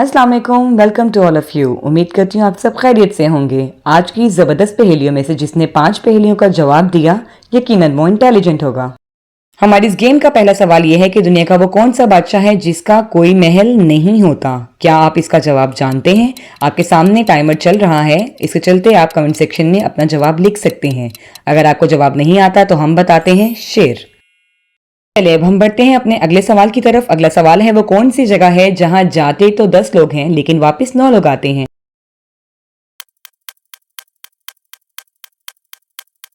अस्सलाम वालेकुम, welcome to all of you. उम्मीद करती हूँ आप सब खैरियत से होंगे। आज की ज़बरदस्त पहेलियों में से जिसने 5 पहेलियों का जवाब दिया, यकीनन वो इंटेलिजेंट होगा। हमारी इस गेम का पहला सवाल यह है कि दुनिया का वो कौन सा बादशाह है जिसका कोई महल नहीं होता। क्या आप इसका जवाब जानते हैं? आपके सामने टाइमर चल रहा है, इसके चलते आप कमेंट सेक्शन में अपना जवाब लिख सकते हैं। अगर आपको जवाब नहीं आता तो हम बताते हैं शेर। चलिए अब हम बढ़ते हैं अपने अगले सवाल की तरफ। अगला सवाल है वो कौन सी जगह है जहां जाते तो 10 लोग हैं लेकिन वापस 9 लोग आते हैं।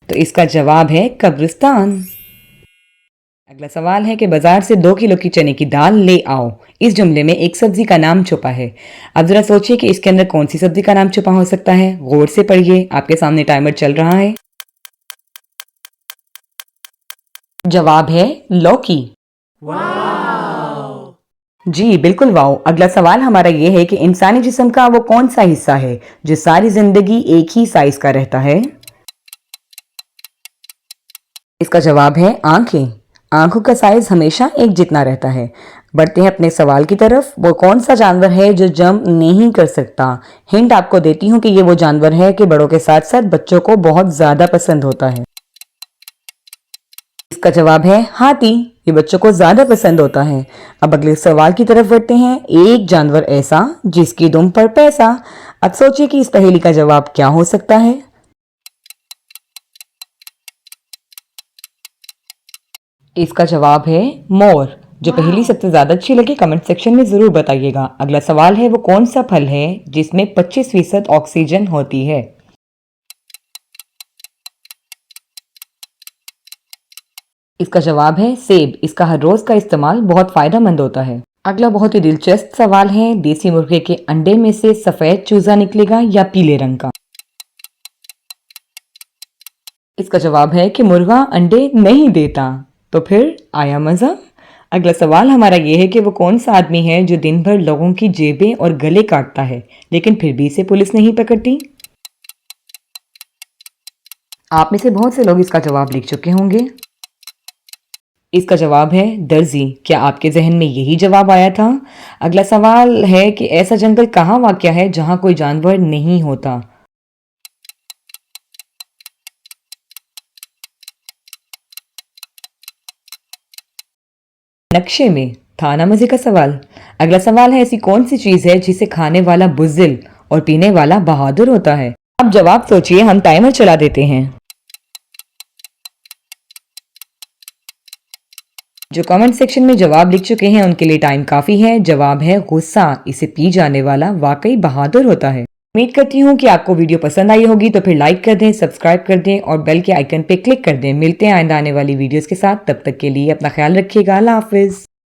तो इसका जवाब है कब्रिस्तान। अगला सवाल है कि बाजार से 2 किलो की चने की दाल ले आओ। इस जुमले में एक सब्जी का नाम छुपा है। अब जरा सोचिए कि इसके अंदर कौन सी सब्जी का नाम छुपा हो सकता है। गौर से पढ़िए, आपके सामने टाइमर चल रहा है। जवाब है लौकी। जी बिल्कुल वाओ। अगला सवाल हमारा ये है कि इंसानी जिस्म का वो कौन सा हिस्सा है जो सारी जिंदगी एक ही साइज का रहता है। इसका जवाब है आंखें। आंखों का साइज हमेशा एक जितना रहता है। बढ़ते हैं अपने सवाल की तरफ। वो कौन सा जानवर है जो जंप नहीं कर सकता। हिंट आपको देती हूँ कि ये वो जानवर है कि बड़ों के साथ साथ बच्चों को बहुत ज्यादा पसंद होता है। इसका जवाब है हाथी। ये बच्चों को ज्यादा पसंद होता है। अब अगले सवाल की तरफ बढ़ते हैं। एक जानवर ऐसा जिसकी दुम पर पैसा। अब सोचिए कि इस पहेली का जवाब क्या हो सकता है। इसका जवाब है मोर। जो पहेली सबसे ज्यादा अच्छी लगी कमेंट सेक्शन में जरूर बताइएगा। अगला सवाल है वो कौन सा फल है जिसमें 25% ऑक्सीजन होती है। इसका जवाब है सेब। इसका हर रोज का इस्तेमाल बहुत फायदेमंद होता है। अगला बहुत ही दिलचस्प सवाल है। देसी मुर्गे के अंडे में से सफेद चूजा निकलेगा या पीले रंग का। इसका जवाब है कि मुर्गा अंडे नहीं देता। तो फिर आया मजा। अगला सवाल हमारा यह है कि वो कौन सा आदमी है जो दिन भर लोगों की जेबें और गले काटता है लेकिन फिर भी इसे पुलिस नहीं पकड़ती। आप में से बहुत से लोग इसका जवाब लिख चुके होंगे। इसका जवाब है दर्जी। क्या आपके जहन में यही जवाब आया था? अगला सवाल है कि ऐसा जंगल कहाँ वाक़या है जहाँ कोई जानवर नहीं होता। नक्शे में। था ना मजे का सवाल। अगला सवाल है ऐसी कौन सी चीज है जिसे खाने वाला बुज़दिल और पीने वाला बहादुर होता है। अब जवाब सोचिए, हम टाइमर चला देते हैं। जो कमेंट सेक्शन में जवाब लिख चुके हैं उनके लिए टाइम काफी है। जवाब है गुस्सा। इसे पी जाने वाला वाकई बहादुर होता है। उम्मीद करती हूँ कि आपको वीडियो पसंद आई होगी, तो फिर लाइक कर दें, सब्सक्राइब कर दें और बेल के आइकन पे क्लिक कर दें। मिलते हैं आइंदा आने वाली वीडियोस के साथ। तब तक के लिए अपना ख्याल रखिएगा। अल्लाह हाफिज।